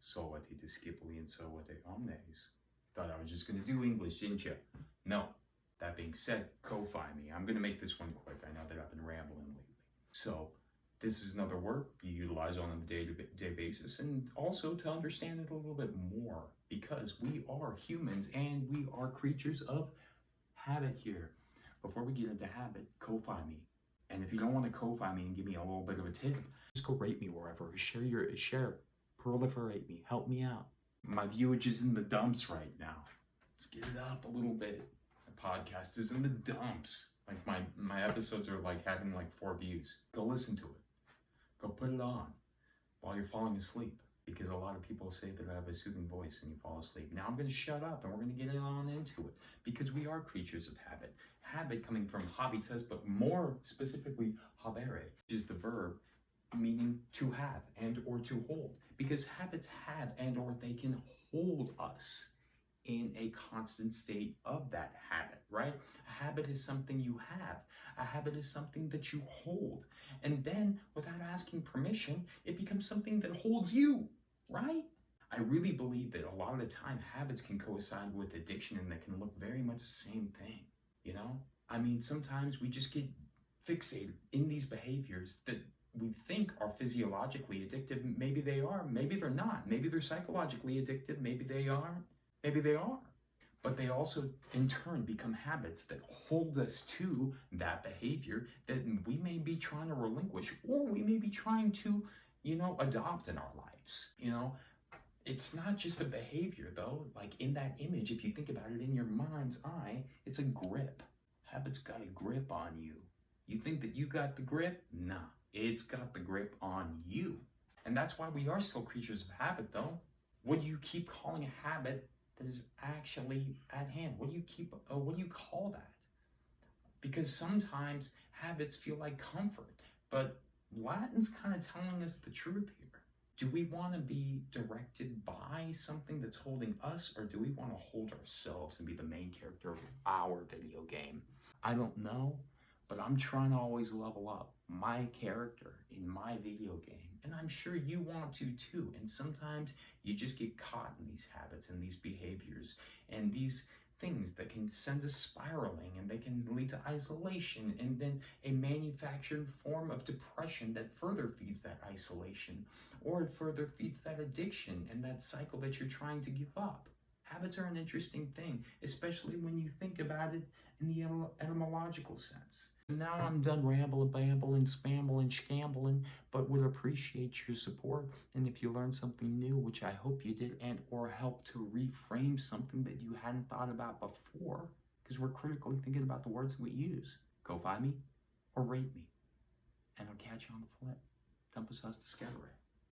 Solvete discipuli and solvete omnes. Thought I was just going to do English, didn't you? No. That being said, Ko-Fi me. I'm going to make this one quick. I know that I've been rambling lately. So, this is another word you utilize on a day-to-day basis, and also to understand it a little bit more, because we are humans and we are creatures of habit here. Before we get into habit, Ko-Fi me. And if you don't want to Ko-Fi me and give me a little bit of a tip, just go rate me wherever. Share, proliferate me, help me out. My viewage is in the dumps right now. Let's get it up a little bit. My podcast is in the dumps. Like my episodes are like having like 4 views. Go listen to it. Go put it on while you're falling asleep, because a lot of people say that I have a soothing voice and you fall asleep. Now I'm going to shut up and we're going to get on into it, because we are creatures of habit. Habit coming from habitus, but more specifically habere, which is the verb meaning to have and or to hold, because habits have and or they can hold us in a constant state of that habit, right? A habit is something you have. A habit is something that you hold. And then, without asking permission, it becomes something that holds you, right? I really believe that a lot of the time, habits can coincide with addiction, and they can look very much the same thing, you know? I mean, sometimes we just get fixated in these behaviors that we think are physiologically addictive. Maybe they are, maybe they're not. Maybe they're psychologically addictive, maybe they aren't. Maybe they are, but they also in turn become habits that hold us to that behavior that we may be trying to relinquish, or we may be trying to, adopt in our lives. It's not just a behavior though. Like in that image, if you think about it in your mind's eye, it's a grip. Habits got a grip on you. You think that you got the grip? Nah, it's got the grip on you. And that's why we are still creatures of habit though. What do you keep calling a habit that is actually at hand? What do you call that? Because sometimes habits feel like comfort, but Latin's kind of telling us the truth here. Do we want to be directed by something that's holding us, or do we want to hold ourselves and be the main character of our video game? I don't know, but I'm trying to always level up my character in my video game. And I'm sure you want to too. And sometimes you just get caught in these habits and these behaviors and these things that can send us spiraling, and they can lead to isolation, and then a manufactured form of depression that further feeds that isolation, or it further feeds that addiction and that cycle that you're trying to give up. Habits are an interesting thing, especially when you think about it in the etymological sense. Now I'm done rambling, bambling, spambling, scambling, but would appreciate your support. And if you learned something new, which I hope you did, and or help to reframe something that you hadn't thought about before, because we're critically thinking about the words that we use, Ko-Fi me or rate me. And I'll catch you on the flip. Tempus est discedere.